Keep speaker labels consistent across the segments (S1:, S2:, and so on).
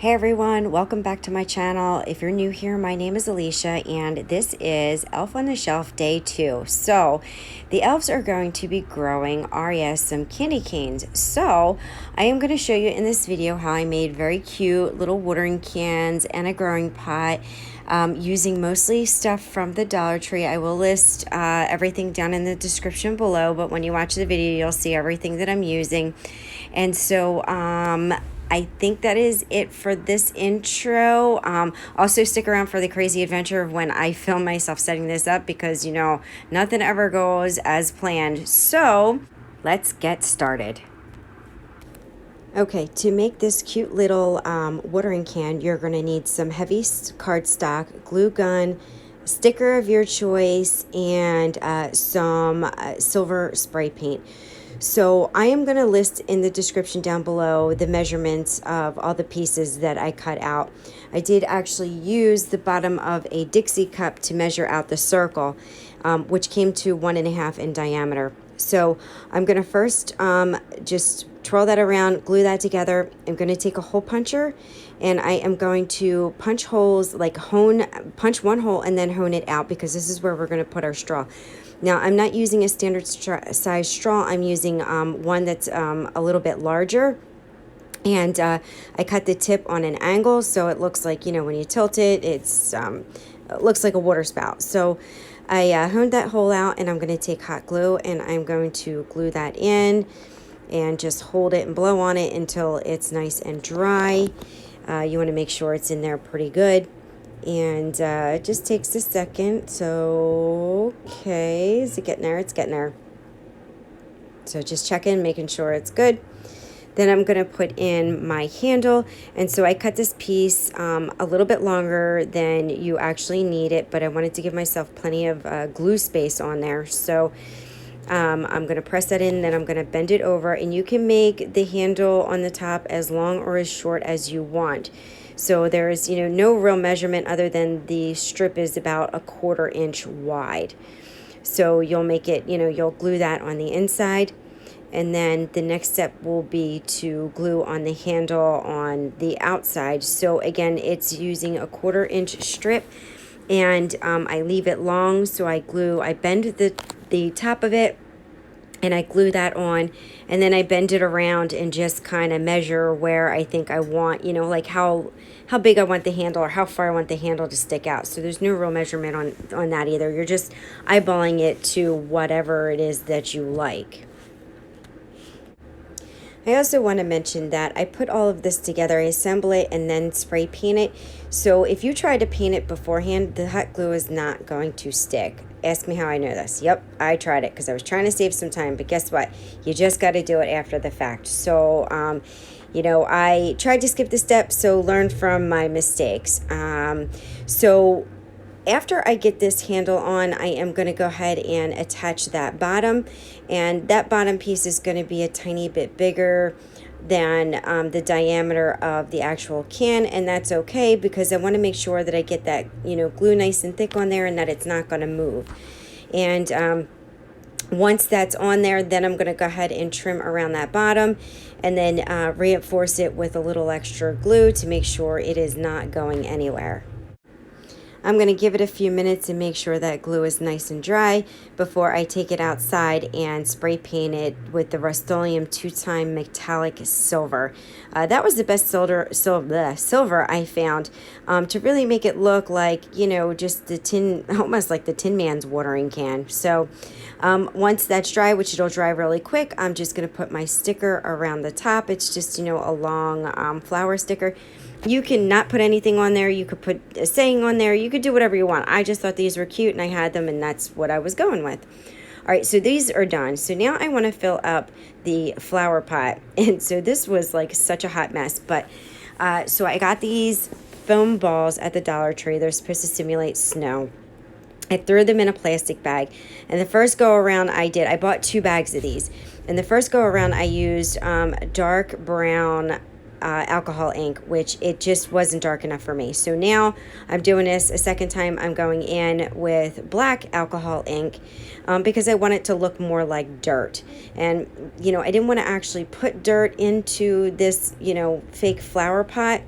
S1: Hey everyone, welcome back to my channel. If you're new here, my name is Alicia and this is Elf on the Shelf Day 2. So the elves are going to be growing some candy canes. So I am going to show you in this video how I made very cute little watering cans and a growing pot using mostly stuff from the Dollar Tree. I will list everything down in the description below, but when you watch the video, you'll see everything that I'm using. And so I think that is it for this intro. Also stick around for the crazy adventure of when I film myself setting this up because, you know, nothing ever goes as planned. So let's get started. Okay, to make this cute little watering can, you're going to need some heavy cardstock, glue gun, sticker of your choice, and some silver spray paint. So I am going to list in the description down below the measurements of all the pieces that I cut out. I did actually use the bottom of a Dixie cup to measure out the circle, which came to 1.5 in diameter. So I'm going to first just twirl that around, glue that together. I'm going to take a hole puncher and I am going to punch holes, like punch one hole and then hone it out, because this is where we're going to put our straw. Now, I'm not using a standard size straw. I'm using one that's a little bit larger. And I cut the tip on an angle so it looks like, you know, when you tilt it, it looks like a water spout. So I honed that hole out, and I'm going to take hot glue and I'm going to glue that in and just hold it and blow on it until it's nice and dry. You want to make sure it's in there pretty good. And it just takes a second. So, okay, is it getting there? It's getting there. So just checking, making sure it's good. Then I'm going to put in my handle. And so I cut this piece a little bit longer than you actually need it, but I wanted to give myself plenty of glue space on there. So I'm going to press that in, then I'm going to bend it over, and you can make the handle on the top as long or as short as you want. So there's, you know, no real measurement other than the strip is about 1/4 inch wide. So you'll make it, you know, you'll glue that on the inside. And then the next step will be to glue on the handle on the outside. So again, it's using a 1/4 inch strip, and I leave it long. So I bend the top of it, and I glue that on, and then I bend it around and just kind of measure where I think I want, you know, like how big I want the handle or how far I want the handle to stick out. So there's no real measurement on that either. You're just eyeballing it to whatever it is that you like. I also want to mention that I put all of this together, I assemble it and then spray paint it. So if you try to paint it beforehand, the hot glue is not going to stick. Ask me how I know this. Yep, I tried it because I was trying to save some time, but guess what? You just got to do it after the fact. So, you know, I tried to skip the step, so learn from my mistakes. So after I get this handle on, I am going to go ahead and attach that bottom, and that bottom piece is going to be a tiny bit bigger than the diameter of the actual can, and that's okay because I want to make sure that I get that, you know, glue nice and thick on there and that it's not going to move. And once that's on there, then I'm going to go ahead and trim around that bottom and then reinforce it with a little extra glue to make sure it is not going anywhere. I'm going to give it a few minutes and make sure that glue is nice and dry before I take it outside and spray paint it with the Rustoleum 2-time metallic silver. That was the best silver I found to really make it look like, you know, just the tin, almost like the Tin Man's watering can. So once that's dry, which it'll dry really quick, I'm just going to put my sticker around the top. It's just, you know, a long flower sticker. You can not put anything on there. You could put a saying on there. You could do whatever you want. I just thought these were cute and I had them, and that's what I was going with. All right, so these are done. So now I want to fill up the flower pot. And so this was like such a hot mess. But so I got these foam balls at the Dollar Tree. They're supposed to simulate snow. I threw them in a plastic bag. And the first go around I bought 2 bags of these. And the first go around I used dark brown alcohol ink, which it just wasn't dark enough for me. So now I'm doing this a second time. I'm going in with black alcohol ink because I want it to look more like dirt. And, you know, I didn't want to actually put dirt into this, you know, fake flower pot.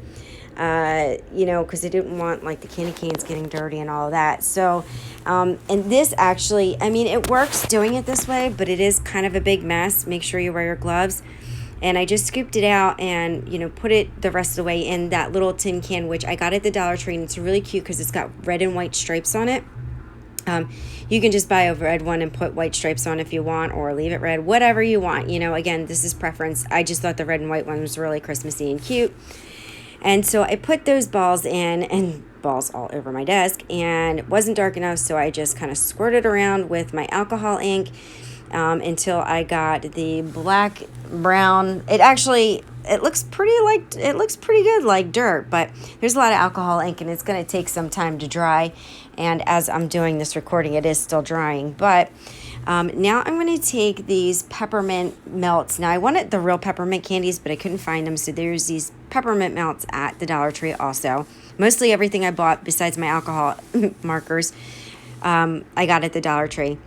S1: you know, because I didn't want like the candy canes getting dirty and all of that. So, and this actually, I mean, it works doing it this way, but it is kind of a big mess. Make sure you wear your gloves. And I just scooped it out and, you know, put it the rest of the way in that little tin can, which I got at the Dollar Tree, and it's really cute because it's got red and white stripes on it. You can just buy a red one and put white stripes on if you want, or leave it red, whatever you want. You know, again, this is preference. I just thought the red and white one was really Christmassy and cute. And so I put those balls in, and balls all over my desk, and it wasn't dark enough, so I just kind of squirted around with my alcohol ink until I got the black brown. It looks pretty good like dirt, but there's a lot of alcohol ink, and it's going to take some time to dry. And as I'm doing this recording, it is still drying. But now I'm going to take these peppermint melts. Now I wanted the real peppermint candies, but I couldn't find them. So there's these peppermint melts at the Dollar Tree also. Mostly everything I bought besides my alcohol markers, I got at the Dollar Tree.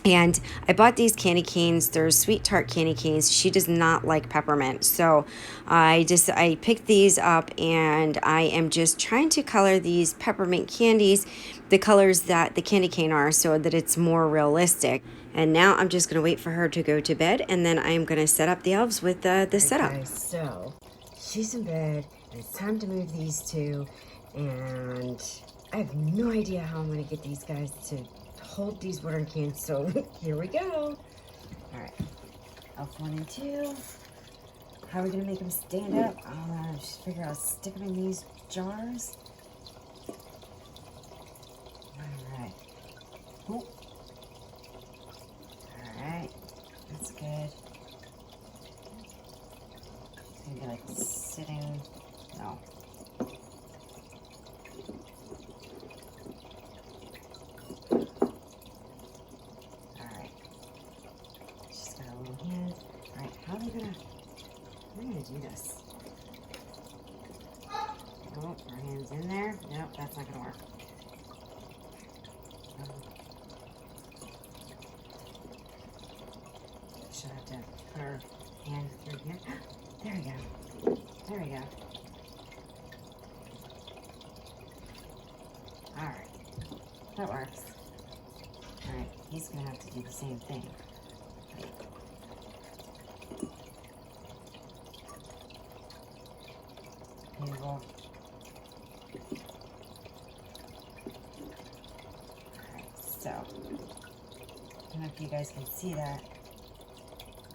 S1: And I bought these candy canes. They're sweet tart candy canes. She does not like peppermint. So I picked these up, and I am just trying to color these peppermint candies the colors that the candy cane are, so that it's more realistic. And now I'm just going to wait for her to go to bed, and then I'm going to set up the elves with the setup.
S2: Guys, so she's in bed, and it's time to move these two. And I have no idea how I'm going to get these guys to hold these watering cans, so here we go. All right, elf 1 and 2. How are we gonna make them stand up? I'll just figure out, stick them in these jars. All right. Ooh. All right, that's good. Maybe like sitting, no. We're gonna do this. Oh, our hand's in there. Nope, that's not gonna work. Should have to put our hand through here. There we go. There we go. Alright. That works. Alright, he's gonna have to do the same thing. Beautiful. Alright, so I don't know if you guys can see that.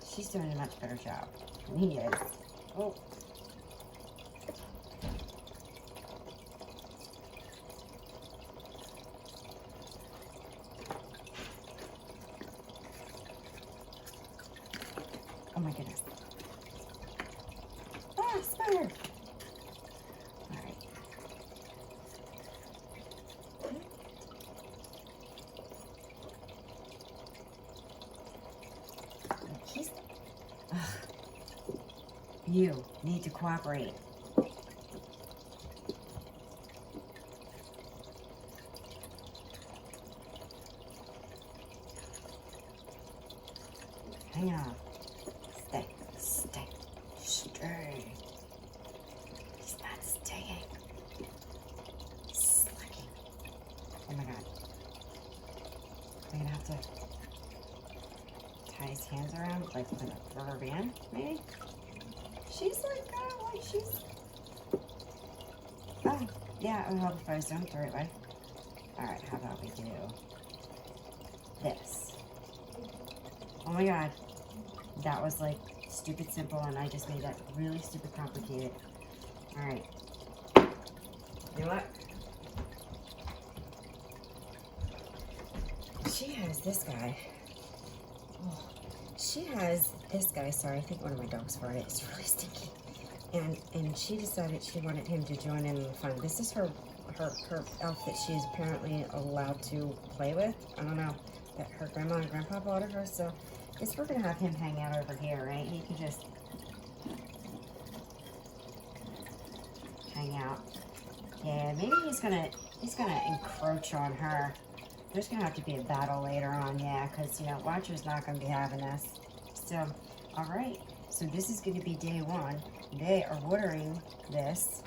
S2: She's doing a much better job than he is. Oh. Oh my goodness. Ah, spider! You need to cooperate. Hang on. Stay. He's not staying. He's slacking. Oh my god. I'm gonna have to tie his hands around, like with a rubber band, maybe? She's like, she's... Oh, yeah, it would help if I zoomed the right way. Alright, how about we do this? Oh my god. That was like stupid simple, and I just made that really stupid complicated. Alright. You know what? She has this guy. Oh. She has this guy, sorry, I think one of my dogs farted. It's really stinky. And she decided she wanted him to join in the fun. This is her elf that she is apparently allowed to play with. I don't know, that her grandma and grandpa bought her, so I guess we're gonna have him hang out over here, right? He can just hang out. Yeah, maybe he's gonna encroach on her. There's gonna have to be a battle later on, yeah, because, you know, Watcher's not gonna be having this. So, all right, so this is gonna be day 1. They are watering this.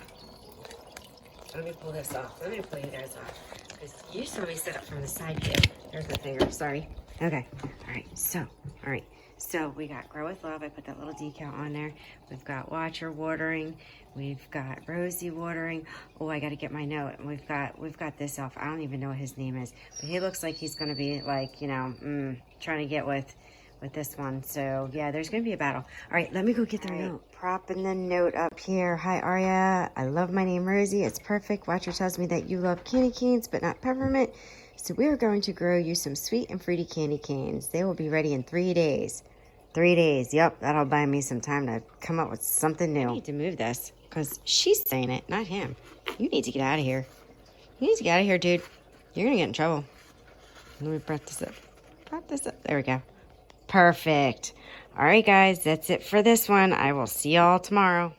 S2: Let me pull this off. Let me pull you guys off. Because you saw me set up from the side too. There's my finger. Sorry. Okay. All right. So we got Grow with Love. I put that little decal on there. We've got Watcher watering. We've got Rosie watering. Oh, I got to get my note. And we've got this elf. I don't even know what his name is, but he looks like he's going to be like, you know, trying to get with this one. So yeah, there's going to be a battle. All right, let me go get their note. Propping the note up here. Hi, Aria. I love my name, Rosie. It's perfect. Watcher tells me that you love candy canes, but not peppermint. So we are going to grow you some sweet and fruity candy canes. They will be ready in 3 days. 3 days. Yep, that'll buy me some time to come up with something new. I need to move this because she's saying it, not him. You need to get out of here. You need to get out of here, dude. You're going to get in trouble. Let me prop this up. Prop this up. There we go. Perfect. All right, guys, that's it for this one. I will see y'all tomorrow.